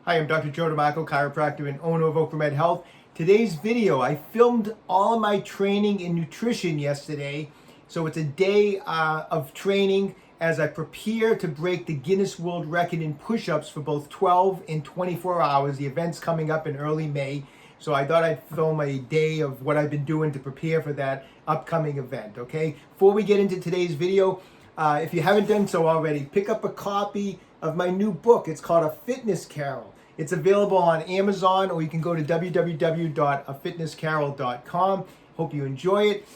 Hi, I'm Dr. Joe DeMarco, chiropractor and owner of OcraMed Health. Today's video, I filmed all of my training in nutrition yesterday. So it's a day of training as I prepare to break the Guinness World Record in push-ups for both 12 and 24 hours. The event's coming up in early May. So I thought I'd film a day of what I've been doing to prepare for that upcoming event, okay? Before we get into today's video, if you haven't done so already, pick up a copy of my new book. It's called A Fitness Carol. It's available on Amazon, or you can go to www.afitnesscarol.com. Hope you enjoy it.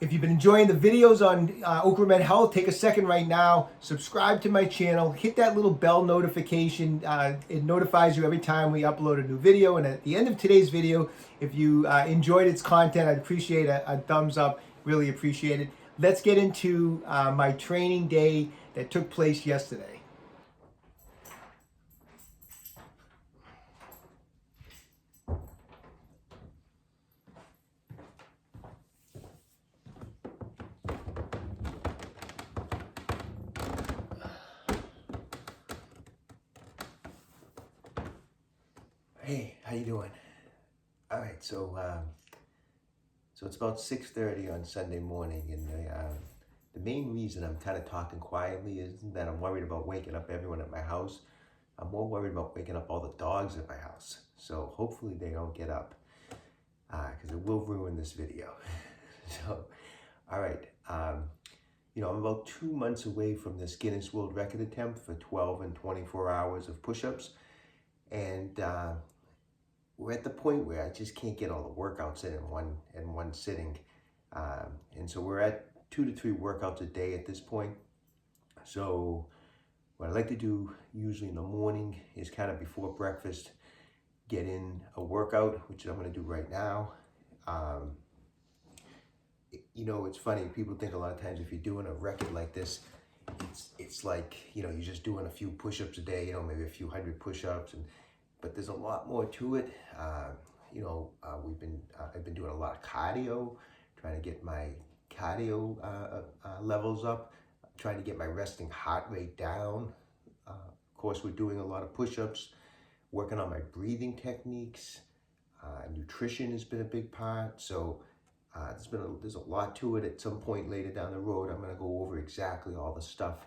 If you've been enjoying the videos on OcraMed Health, take a second right now, subscribe to my channel, hit that little bell notification. It notifies you every time we upload a new video. And at the end of today's video, if you enjoyed its content, I'd appreciate a thumbs up, really appreciate it. Let's get into my training day that took place yesterday. Hey, how you doing? All right, so it's about 6:30 on Sunday morning, and the main reason I'm kind of talking quietly is that I'm worried about waking up everyone at my house. I'm more worried about waking up all the dogs at my house. So hopefully they don't get up, because it will ruin this video. So, all right, I'm about 2 months away from this Guinness World Record attempt for 12 and 24 hours of push-ups, and we're at the point where I just can't get all the workouts in one sitting. And so we're at 2 to 3 workouts a day at this point. So what I like to do usually in the morning is kind of before breakfast, get in a workout, which I'm going to do right now. It's funny, people think a lot of times if you're doing a record like this, it's like, you're just doing a few push-ups a day, maybe a few hundred push-ups, but there's a lot more to it. I've been doing a lot of cardio, trying to get my cardio levels up, trying to get my resting heart rate down. Of course, we're doing a lot of push-ups, working on my breathing techniques. Nutrition has been a big part. So there's a lot to it. At some point later down the road, I'm going to go over exactly all the stuff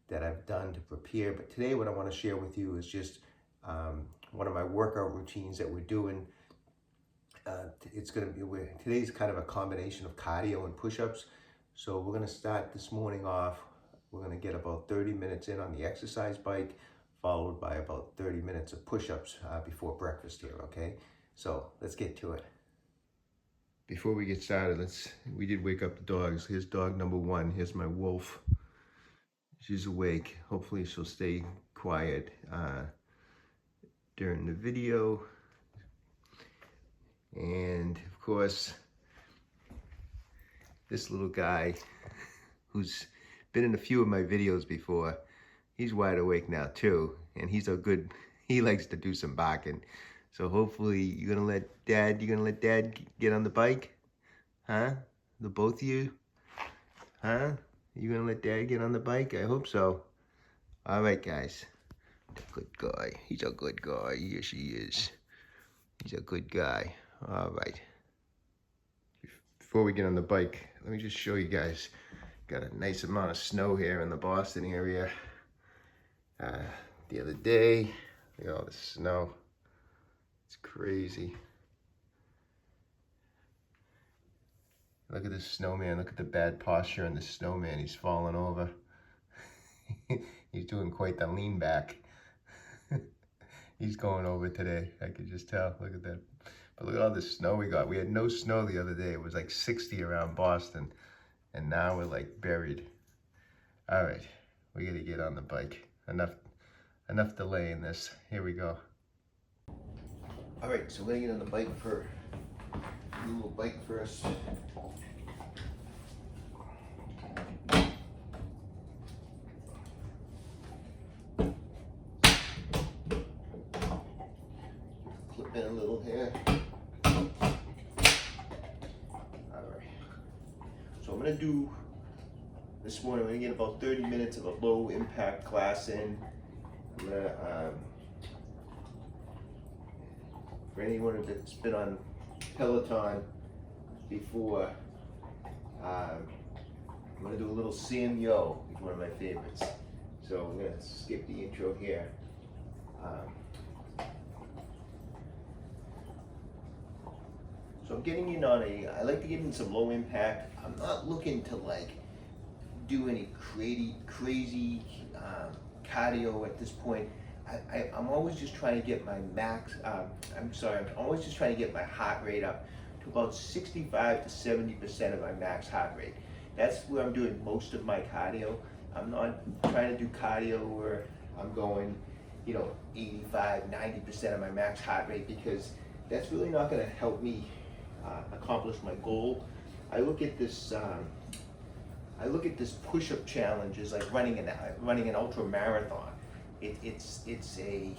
that I've done to prepare. But today, what I want to share with you is just one of my workout routines that we're doing. Today's kind of a combination of cardio and push-ups. So we're going to start this morning off. We're going to get about 30 minutes in on the exercise bike, followed by about 30 minutes of push-ups before breakfast here, okay? So let's get to it. Before we get started, we did wake up the dogs. Here's dog number 1. Here's my wolf. She's awake. Hopefully she'll stay quiet during the video. And of course, this little guy who's been in a few of my videos before, he's wide awake now too, and he likes to do some barking. So hopefully you're gonna let dad get on the bike? Huh? The both of you? Huh? You gonna let dad get on the bike? I hope so. All right, guys. Good guy. He's a good guy. Yes, he is. He's a good guy. All right. Before we get on the bike, let me just show you guys. Got a nice amount of snow here in the Boston area. The other day, look at all the snow. It's crazy. Look at this snowman. Look at the bad posture on the snowman. He's falling over. He's doing quite the lean back. He's going over today. I could just tell. Look at that. But look at all this snow we got. We had no snow the other day. It was like 60 around Boston. And now we're like buried. All right. We got to get on the bike. Enough delay in this. Here we go. All right. So we're going to get on the bike for a little bike first. Clip in a little here. All right. So I'm going to do this morning, we're gonna get about 30 minutes of a low impact class in. I'm gonna For anyone that's been on Peloton before, I'm gonna do a little Sam Yo, he's one of my favorites. So I'm gonna skip the intro here. So I'm getting in on I like to get in some low impact. I'm not looking to like do any crazy cardio at this point. I'm always just trying to get my I'm always just trying to get my heart rate up to about 65 to 70% of my max heart rate. That's where I'm doing most of my cardio. I'm not trying to do cardio where I'm going, 85, 90% of my max heart rate, because that's really not going to help me accomplish my goal. I look at this push-up challenge as like running an ultra marathon. It's a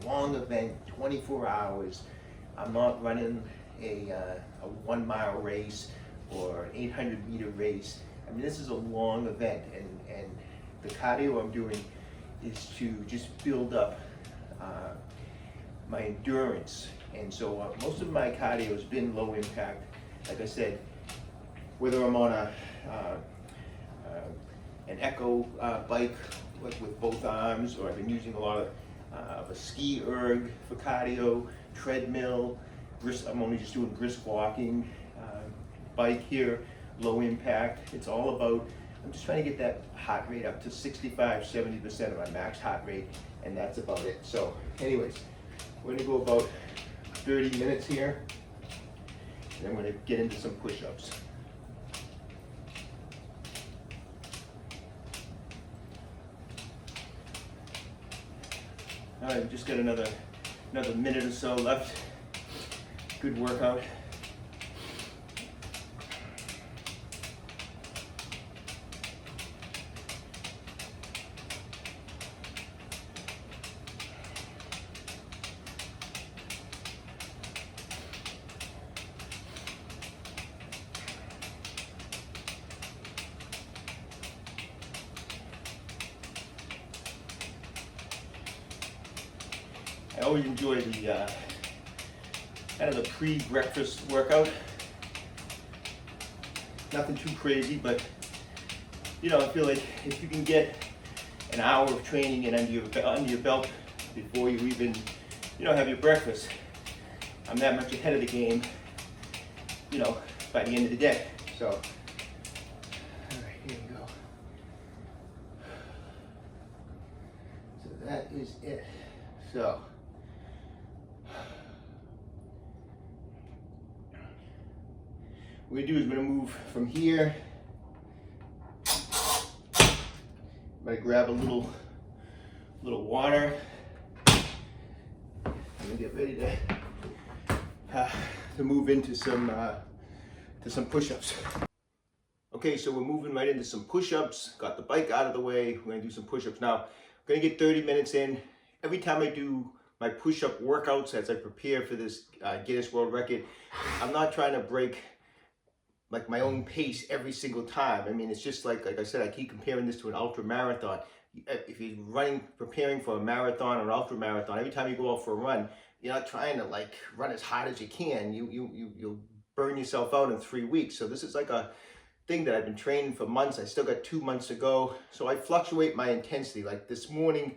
long event, 24 hours. I'm not running a 1 mile race or an 800 meter race. I mean, this is a long event, and the cardio I'm doing is to just build up my endurance. And so most of my cardio has been low impact. Like I said, whether I'm on an Echo bike with both arms, or I've been using a lot of a ski erg for cardio, treadmill, I'm only just doing brisk walking, bike here, low impact. It's all about, I'm just trying to get that heart rate up to 65, 70% of my max heart rate, and that's about it. So anyways, we're gonna go about 30 minutes here, and I'm gonna get into some push-ups. All right, just got another minute or so left. Good workout. I always enjoy the kind of the pre-breakfast workout. Nothing too crazy, but I feel like if you can get an hour of training in under your belt before you even have your breakfast, I'm that much ahead of the game, by the end of the day. So, all right, here we go. So that is it. So. What we're gonna do is we're gonna move from here. I'm gonna grab a little water. I'm gonna get ready to move into some push-ups. Okay, so we're moving right into some push-ups. Got the bike out of the way. We're gonna do some push-ups now. I'm gonna get 30 minutes in. Every time I do my push-up workouts, as I prepare for this Guinness World Record, I'm not trying to break like my own pace every single time. I mean, it's just like I said, I keep comparing this to an ultra marathon. If you're preparing for a marathon or an ultra marathon, every time you go out for a run, you're not trying to like run as hard as you can. You'll burn yourself out in 3 weeks. So this is like a thing that I've been training for months. I still got 2 months to go. So I fluctuate my intensity. Like this morning,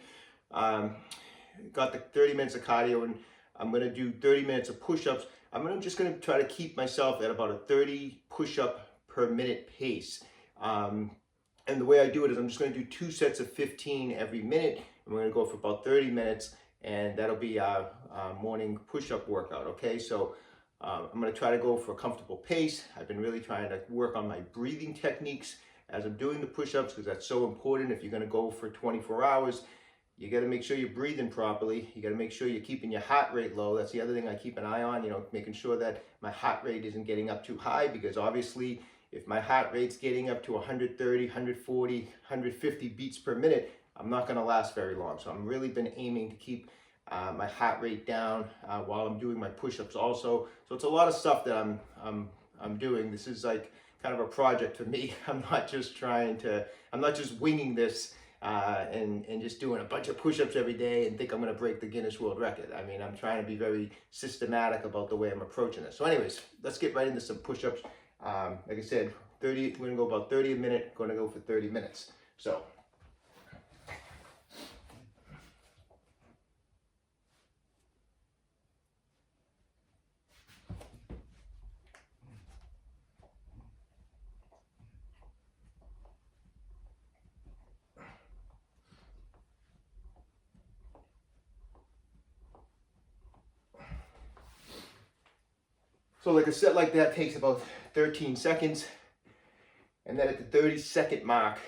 got the 30 minutes of cardio, and I'm gonna do 30 minutes of push-ups. I'm just gonna try to keep myself at about a 30 push-up per minute pace. And the way I do it is I'm just gonna do 2 sets of 15 every minute. And we're gonna go for about 30 minutes, and that'll be our morning push-up workout, okay? So I'm gonna try to go for a comfortable pace. I've been really trying to work on my breathing techniques as I'm doing the push-ups, because that's so important. If you're gonna go for 24 hours, you got to make sure you're breathing properly. You got to make sure you're keeping your heart rate low. That's the other thing I keep an eye on, making sure that my heart rate isn't getting up too high, because obviously if my heart rate's getting up to 130, 140, 150 beats per minute, I'm not going to last very long. So I'm really been aiming to keep my heart rate down while I'm doing my push-ups also. So it's a lot of stuff that I'm doing. This is like kind of a project for me. I'm not just winging this. and just doing a bunch of push-ups every day and think I'm going to break the Guinness World Record. I mean, I'm trying to be very systematic about the way I'm approaching this. So anyways, let's get right into some push-ups. Like I said, we're going to go about 30 a minute, going to go for 30 minutes. So like a set like that takes about 13 seconds. And then at the 30-second mark,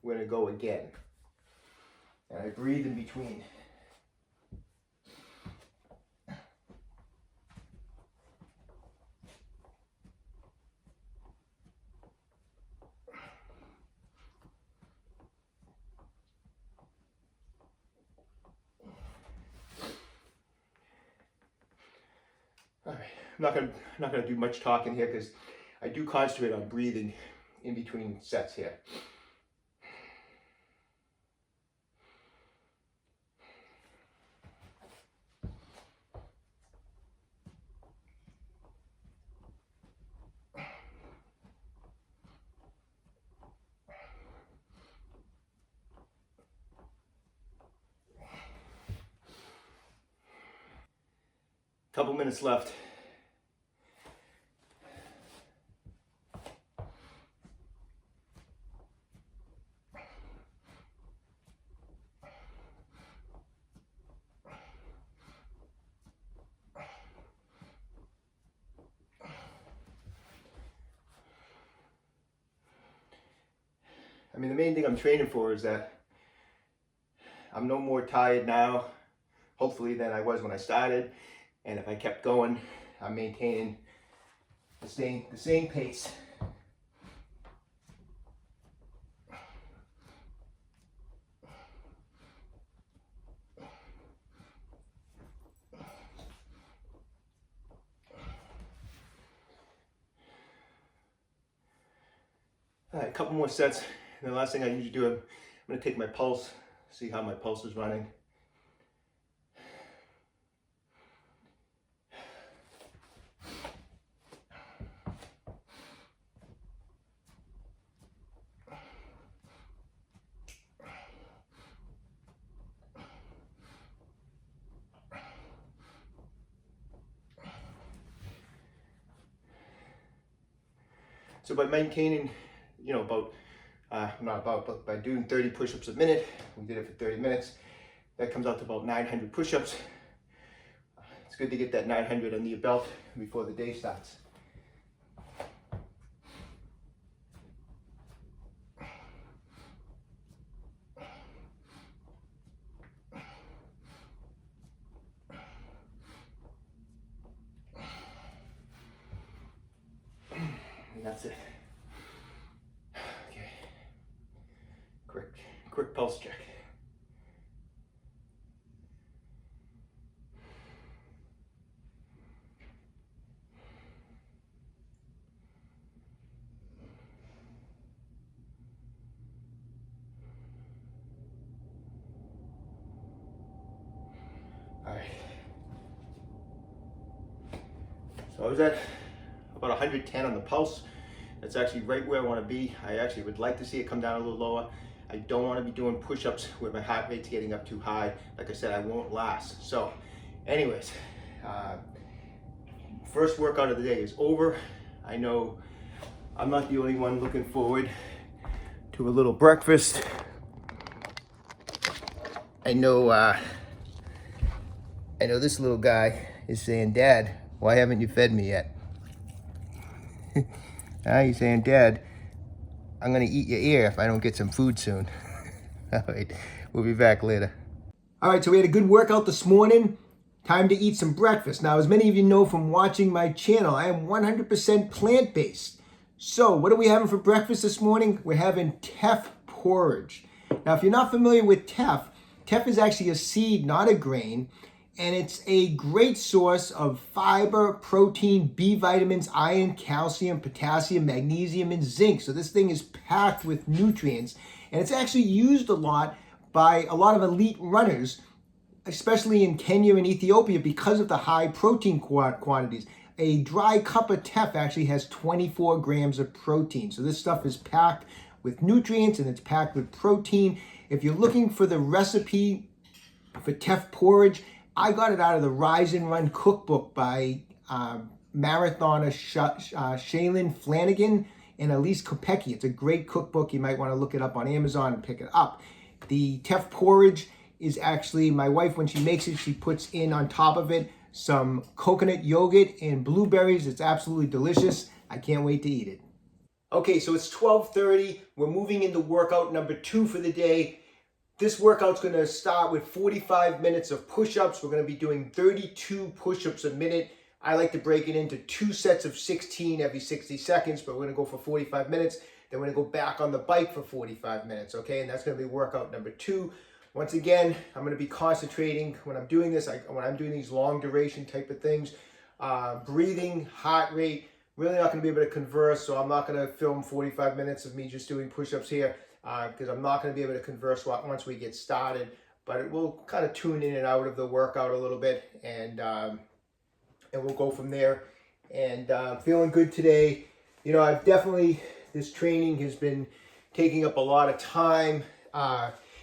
we're going to go again. And I breathe in between. All right, I'm not gonna do much talking here because I do concentrate on breathing in between sets here. Couple minutes left. I mean, the main thing I'm training for is that I'm no more tired now, hopefully, than I was when I started. And if I kept going, I'm maintaining the same pace. All right, a couple more sets. And the last thing I usually do, I'm going to take my pulse, see how my pulse is running. So by maintaining, but by doing 30 push-ups a minute, we did it for 30 minutes, that comes out to about 900 push-ups. It's good to get that 900 under your belt before the day starts. And that's it. Okay. Quick pulse check. All right. So I was at about 110 on the pulse. That's actually right where I want to be. I actually would like to see it come down a little lower. I don't want to be doing push-ups where my heart rate's getting up too high. Like I said, I won't last. So anyways, first workout of the day is over. I know I'm not the only one looking forward to a little breakfast. I know this little guy is saying, "Dad, why haven't you fed me yet?" He's saying, "Dad, I'm gonna eat your ear if I don't get some food soon." All right, we'll be back later. All right, so we had a good workout this morning. Time to eat some breakfast. Now, as many of you know from watching my channel, I am 100% plant-based. So what are we having for breakfast this morning? We're having teff porridge. Now, if you're not familiar with teff is actually a seed, not a grain. And it's a great source of fiber, protein, B vitamins, iron, calcium, potassium, magnesium, and zinc. So this thing is packed with nutrients. And it's actually used a lot by a lot of elite runners, especially in Kenya and Ethiopia, because of the high protein quantities. A dry cup of teff actually has 24 grams of protein. So this stuff is packed with nutrients and it's packed with protein. If you're looking for the recipe for teff porridge, I got it out of the Rise and Run cookbook by marathoner Shaylin Flanagan and Elise Kopecky. It's a great cookbook. You might want to look it up on Amazon and pick it up. The teff porridge is actually, my wife, when she makes it, she puts in on top of it some coconut yogurt and blueberries. It's absolutely delicious. I can't wait to eat it. Okay, so it's 12:30. We're moving into workout number 2 for the day. This workout's going to start with 45 minutes of push-ups. We're going to be doing 32 push-ups a minute. I like to break it into 2 sets of 16 every 60 seconds, but we're going to go for 45 minutes. Then we're going to go back on the bike for 45 minutes, okay? And that's going to be workout number 2. Once again, I'm going to be concentrating when I'm doing this, when I'm doing these long duration type of things, breathing, heart rate. Really not going to be able to converse, so I'm not going to film 45 minutes of me just doing push-ups here because I'm not going to be able to converse once we get started. But we'll kind of tune in and out of the workout a little bit, and we'll go from there. And feeling good today. You know, this training has been taking up a lot of time.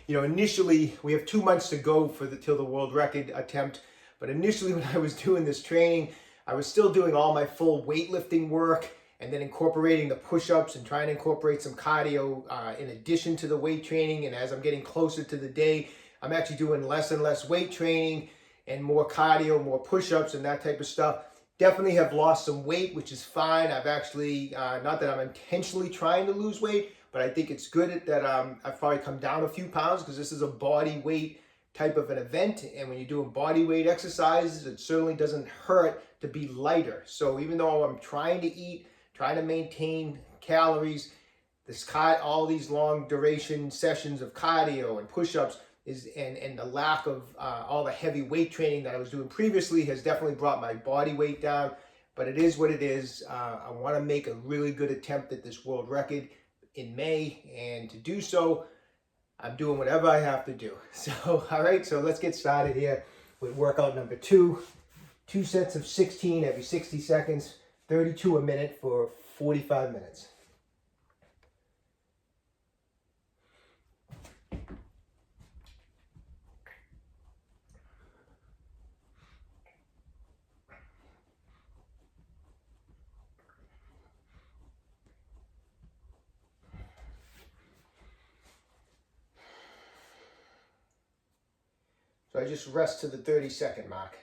You know, initially, we have 2 months to go till the world record attempt. But initially, when I was doing this training, I was still doing all my full weightlifting work and then incorporating the push-ups and trying to incorporate some cardio in addition to the weight training. And as I'm getting closer to the day, I'm actually doing less and less weight training and more cardio, more push-ups and that type of stuff. Definitely have lost some weight, which is fine. I've actually, not that I'm intentionally trying to lose weight, but I think it's good that I've probably come down a few pounds because this is a body weight type of an event. And when you're doing body weight exercises, it certainly doesn't hurt to be lighter. So even though I'm trying to eat, trying to maintain calories, all these long duration sessions of cardio and push-ups and the lack of all the heavy weight training that I was doing previously has definitely brought my body weight down. But it is what it is. I want to make a really good attempt at this world record in May, and to do so, I'm doing whatever I have to do. So, all right, so let's get started here with workout number 2. 2 sets of 16 every 60 seconds, 32 a minute for 45 minutes. So I just rest to the 30-second mark.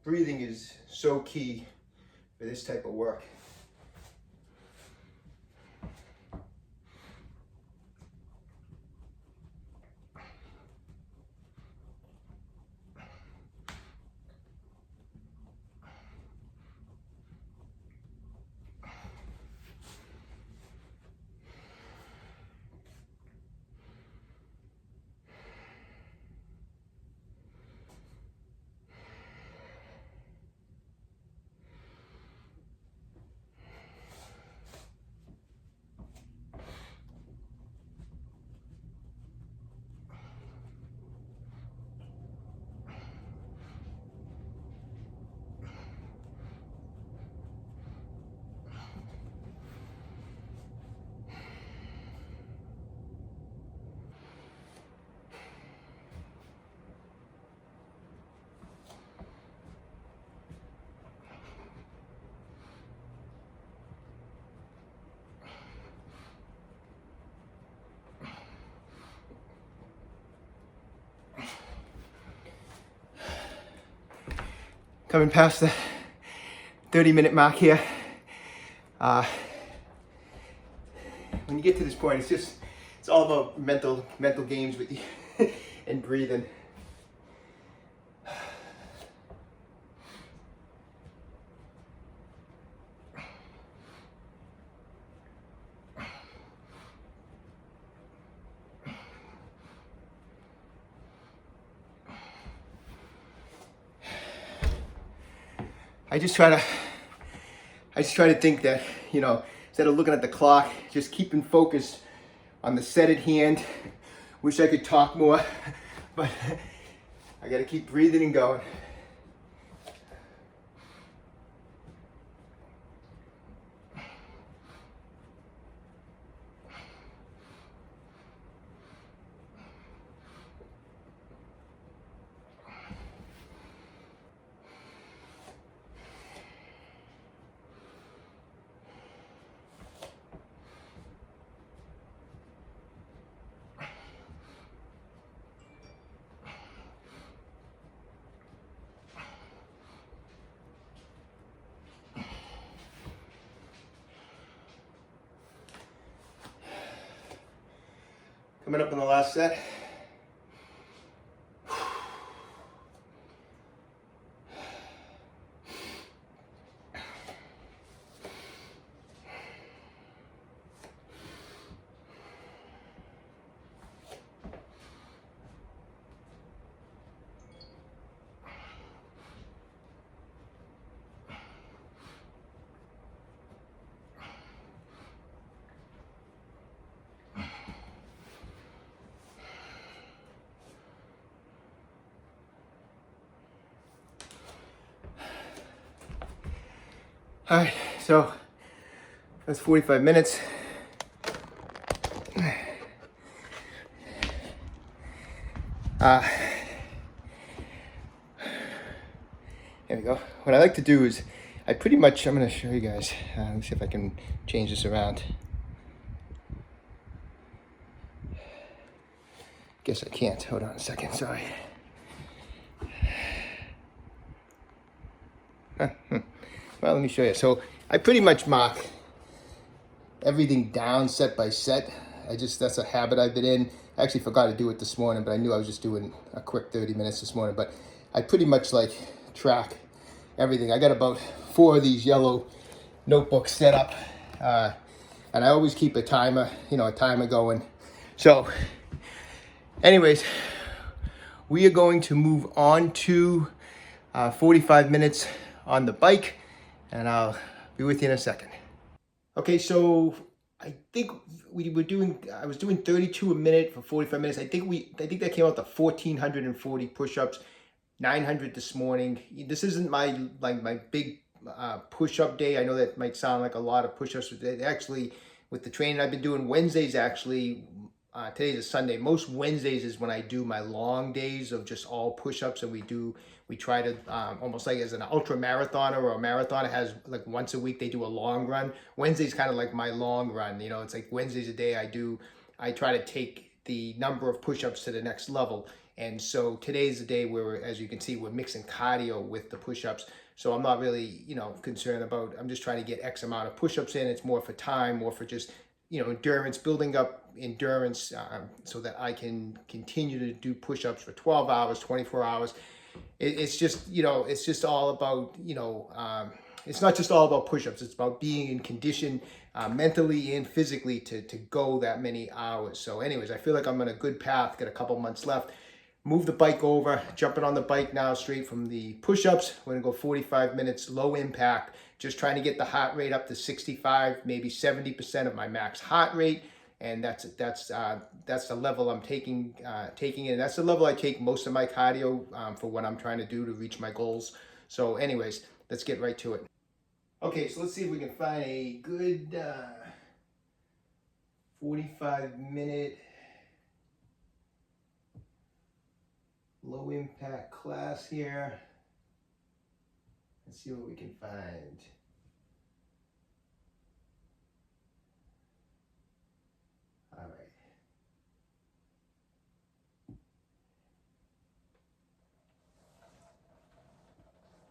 Breathing is so key for this type of work. Coming past the 30-minute mark here. when you get to this point, it's all about mental games with you and breathing. I just try to think that, you know, instead of looking at the clock, just keeping focused on the set at hand. Wish I could talk more, but I gotta keep breathing and going. Coming up on the last set. All right, so that's 45 minutes. There we go. What I like to do is, I'm going to show you guys. Let me see if I can change this around. Guess I can't. Hold on a second. Sorry. Well, let me show you. So I pretty much mark everything down set by set. That's a habit I've been in. I actually forgot to do it this morning, but I knew I was just doing a quick 30 minutes this morning. But I pretty much like track everything. I got about 4 of these yellow notebooks set up. And I always keep a timer going. So anyways, we are going to move on to 45 minutes on the bike, and I'll be with you in a second. Okay, so I think I was doing 32 a minute for 45 minutes. I think that came out to 1,440 push-ups, 900 this morning. This isn't my big push-up day. I know that might sound like a lot of push-ups. Actually, with the training I've been doing, Wednesdays actually, today's a Sunday. Most Wednesdays is when I do my long days of just all push-ups, and we try to almost like as an ultra marathoner or a marathoner has like once a week they do a long run. Wednesday's kind of like my long run. You know, it's like Wednesday's a day I try to take the number of push-ups to the next level. And so today's the day where, as you can see, we're mixing cardio with the push-ups. So I'm not really, concerned about, I'm just trying to get X amount of push-ups in. It's more for time, more for just, endurance, building up endurance so that I can continue to do push-ups for 12 hours, 24 hours. It's just all about, it's not just all about push-ups. It's about being in condition mentally and physically to go that many hours. So anyways, I feel like I'm on a good path, got a couple months left. Move the bike over, jumping on the bike now straight from the push-ups. We're gonna go 45 minutes, low impact, just trying to get the heart rate up to 65, maybe 70% of my max heart rate. And that's the level I'm taking it. That's the level I take most of my cardio for what I'm trying to do to reach my goals. So anyways, let's get right to it. Okay, so let's see if we can find a good 45-minute low impact class here. Let's see what we can find. All right.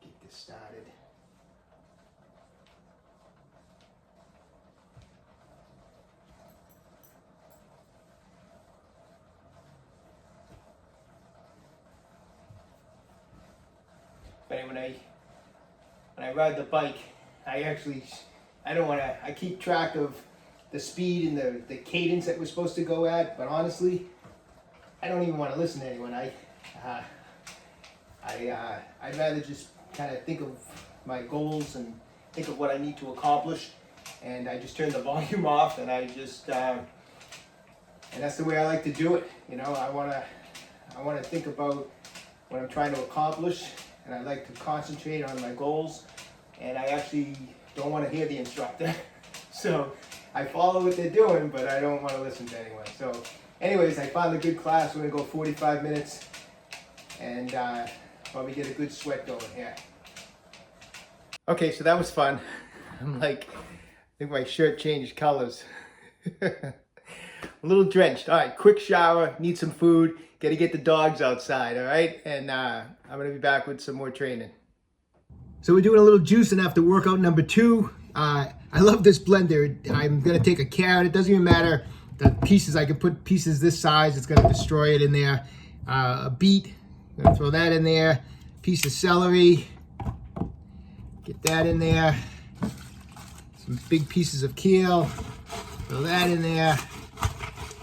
Get this started. when I ride the bike, I keep track of the speed and the cadence that we're supposed to go at, but honestly, I don't even want to listen to anyone. I'd rather just kind of think of my goals and think of what I need to accomplish, and I just turn the volume off, and and that's the way I like to do it. You know, I want to think about what I'm trying to accomplish, and I like to concentrate on my goals, and I actually don't want to hear the instructor. So I follow what they're doing, but I don't want to listen to anyone. So anyways, I found a good class. We're gonna go 45 minutes and probably get a good sweat going here. Okay, so that was fun. I think my shirt changed colors. A little drenched. All right, quick shower, need some food, got to get the dogs outside, all right? And I'm going to be back with some more training. So we're doing a little juicing after workout number 2. I love this blender. I'm going to take a carrot. It doesn't even matter the pieces. I can put pieces this size. It's going to destroy it in there. A beet. I'm going to throw that in there. Piece of celery. Get that in there. Some big pieces of kale. Throw that in there.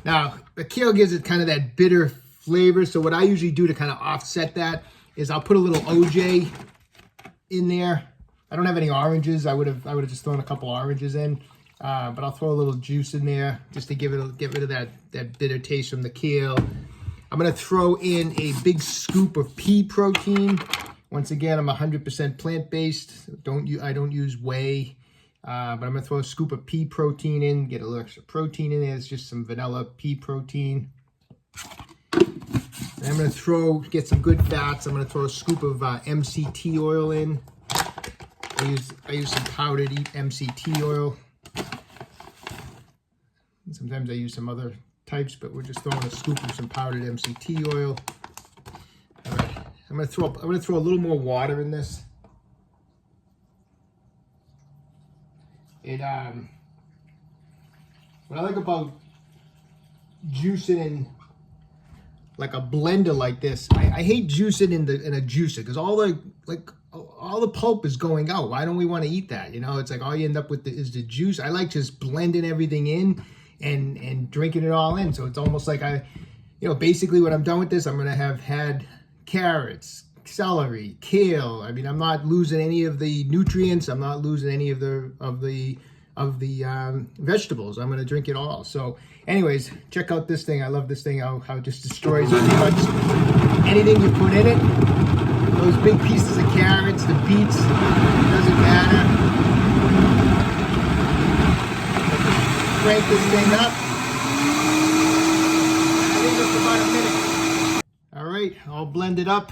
Now, the kale gives it kind of that bitter flavor. So what I usually do to kind of offset that is I'll put a little OJ in there. I don't have any oranges. I would have just thrown a couple oranges in, but I'll throw a little juice in there just to get rid of that bitter taste from the kale. I'm gonna throw in a big scoop of pea protein. Once again, I'm 100% plant-based. I don't use whey, but I'm gonna throw a scoop of pea protein in. Get a little extra protein in there. It's just some vanilla pea protein. And I'm gonna get some good fats. I'm gonna throw a scoop of MCT oil in. I use some powdered MCT oil. And sometimes I use some other types, but we're just throwing a scoop of some powdered MCT oil. All right, I'm gonna throw a little more water in this. What I like about juicing in like a blender like this, I hate juicing in a juicer because all the pulp is going out. Why don't we want to eat that? You know, it's like all you end up with is the juice. I like just blending everything in and drinking it all in. So it's almost like basically when I'm done with this, I'm gonna have had carrots, celery, kale. I mean, I'm not losing any of the nutrients. I'm not losing any of the vegetables. I'm gonna drink it all. So anyways, check out this thing. I love this thing, how it just destroys anything you put in it. Those big pieces of carrots, the beets, doesn't matter. Crank this thing up. I think it's about a minute. All right, all blended up.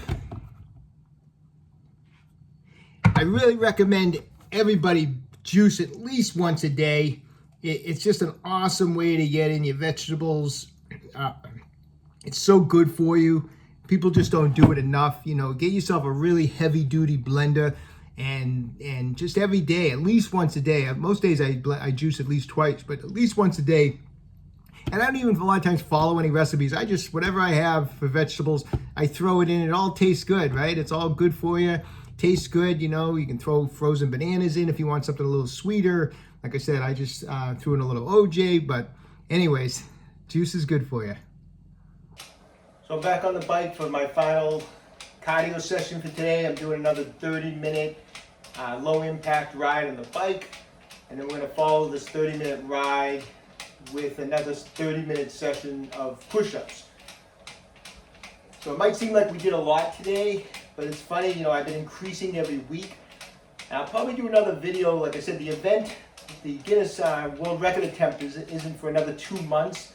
I really recommend everybody juice at least once a day. It's just an awesome way to get in your vegetables. It's so good for you. People just don't do it enough. You know, get yourself a really heavy duty blender and just every day, at least once a day. Most days I juice at least twice, but at least once a day. And I don't even a lot of times follow any recipes. I just, whatever I have for vegetables, I throw it in. It all tastes good, right? It's all good for you. Tastes good, you know. You can throw frozen bananas in if you want something a little sweeter. Like I said, I just threw in a little OJ, but anyways, juice is good for you. So I'm back on the bike for my final cardio session for today. I'm doing another 30-minute low impact ride on the bike. And then we're gonna follow this 30-minute ride with another 30-minute session of push-ups. So it might seem like we did a lot today, but it's funny, you know, I've been increasing every week. And I'll probably do another video. Like I said, the event, the Guinness World Record attempt isn't for another 2 months.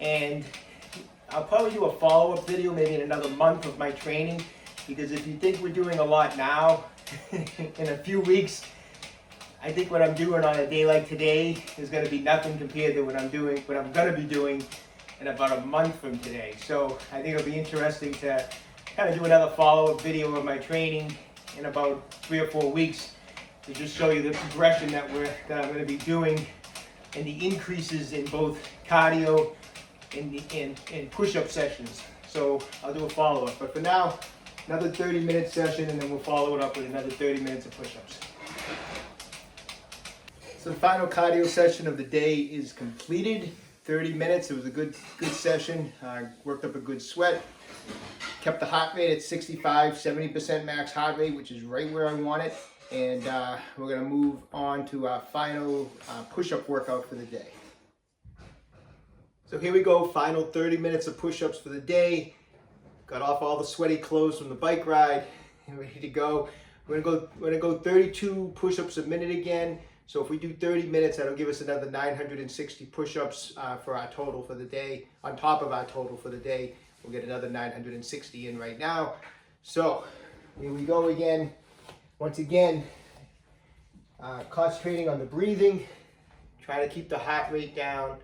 And I'll probably do a follow-up video maybe in another month of my training, because if you think we're doing a lot now, in a few weeks, I think what I'm doing on a day like today is going to be nothing compared to what I'm going to be doing in about a month from today. So I think it'll be interesting to kind of do another follow-up video of my training in about 3 or 4 weeks to just show you the progression that I'm going to be doing and the increases in both cardio and push-up sessions. So I'll do a follow-up. But for now, another 30-minute session, and then we'll follow it up with another 30 minutes of push-ups. So the final cardio session of the day is completed. 30 minutes. It was a good session. Worked up a good sweat. Kept the heart rate at 65, 70% max heart rate, which is right where I want it. And we're going to move on to our final push-up workout for the day. So here we go, final 30 minutes of push-ups for the day. Got off all the sweaty clothes from the bike ride and ready to go. We're gonna go 32 push-ups a minute again. So if we do 30 minutes, that'll give us another 960 push-ups for our total for the day. On top of our total for the day, we'll get another 960 in right now. So here we go again. Once again, concentrating on the breathing, try to keep the heart rate down.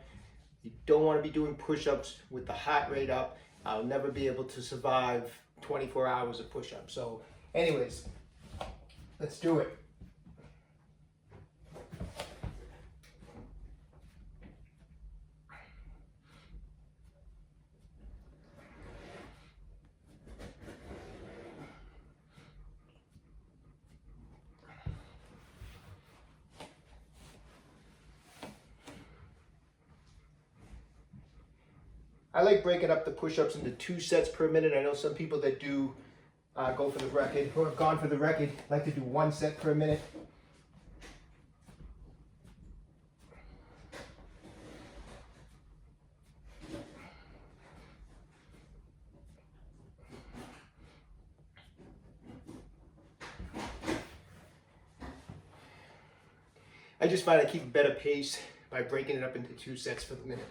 You don't want to be doing push-ups with the heart rate up. I'll never be able to survive 24 hours of push-ups. So anyways, let's do it. I like breaking up the push-ups into 2 sets per minute. I know some people that do go for the record, who have gone for the record, like to do 1 set per minute. I just find I keep a better pace by breaking it up into 2 sets for the minute.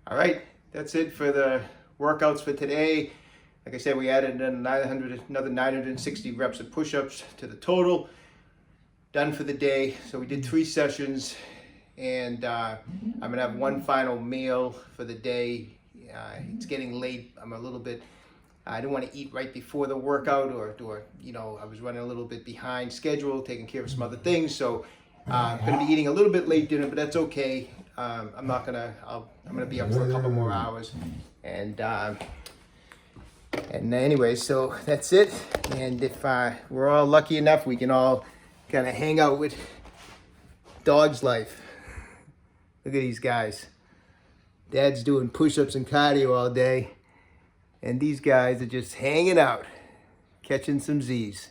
All right, that's it for the workouts for today. Like I said, we added another 960 reps of push-ups to the total. Done for the day. So we did 3 sessions, and I'm gonna have one final meal for the day. It's getting late. I'm a little bit, I didn't want to eat right before the workout, or I was running a little bit behind schedule, taking care of some other things. So I'm gonna be eating a little bit late dinner, but that's okay. I'm gonna be up for a couple more hours, and anyway, so that's it. And if we're all lucky enough, we can all kind of hang out with Dog's Life. Look at these guys. Dad's doing push-ups and cardio all day, and these guys are just hanging out, catching some Z's.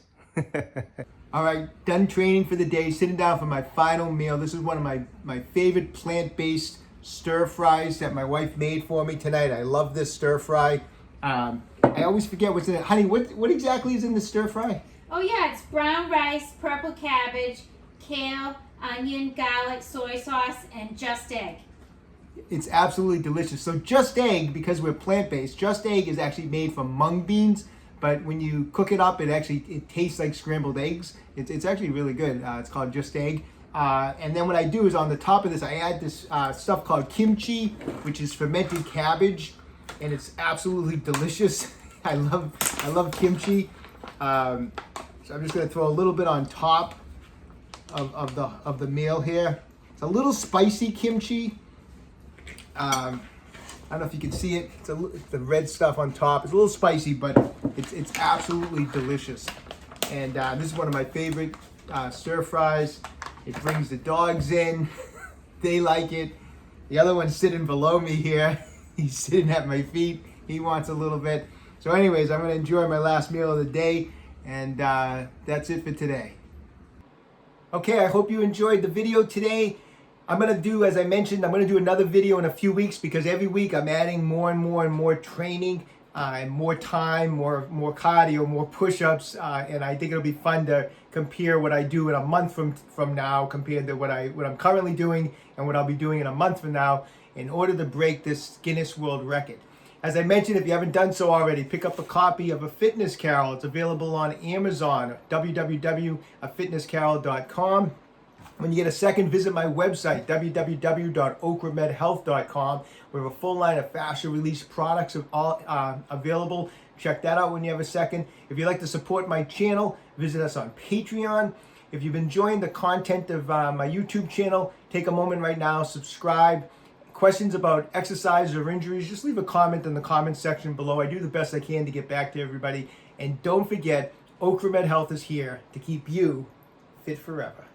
All right, done training for the day, sitting down for my final meal. This is one of my favorite plant-based stir fries that my wife made for me tonight. I love this stir fry. I always forget what's in it. Honey, what exactly is in the stir fry? Oh yeah, it's brown rice, purple cabbage, kale, onion, garlic, soy sauce, and Just Egg. It's absolutely delicious. So Just Egg, because we're plant-based, Just Egg is actually made from mung beans. But when you cook it up, it tastes like scrambled eggs. It's actually really good. It's called Just Egg. And then what I do is on the top of this, I add this stuff called kimchi, which is fermented cabbage, and it's absolutely delicious. I love kimchi. So I'm just gonna throw a little bit on top of the meal here. It's a little spicy kimchi. I don't know if you can see it. It's the red stuff on top. It's a little spicy, but it's absolutely delicious. And this is one of my favorite stir fries. It brings the dogs in. They like it. The other one's sitting below me here. He's sitting at my feet. He wants a little bit. So anyways, I'm gonna enjoy my last meal of the day, and that's it for today. Okay, I hope you enjoyed the video today. I'm gonna do, as I mentioned, I'm gonna do another video in a few weeks, because every week I'm adding more and more training, and more time, more cardio, more push-ups, and I think it'll be fun to compare what I do in a month from now compared to what I'm currently doing and what I'll be doing in a month from now, in order to break this Guinness World Record. As I mentioned, if you haven't done so already, pick up a copy of A Fitness Carol. It's available on Amazon, www.afitnesscarol.com. When you get a second, visit my website, www.OcraMedHealth.com. We have a full line of fascia release products available. Check that out when you have a second. If you'd like to support my channel, visit us on Patreon. If you've enjoyed the content of my YouTube channel, take a moment right now, subscribe. Questions about exercise or injuries, just leave a comment in the comment section below. I do the best I can to get back to everybody. And don't forget, OcraMed Health is here to keep you fit forever.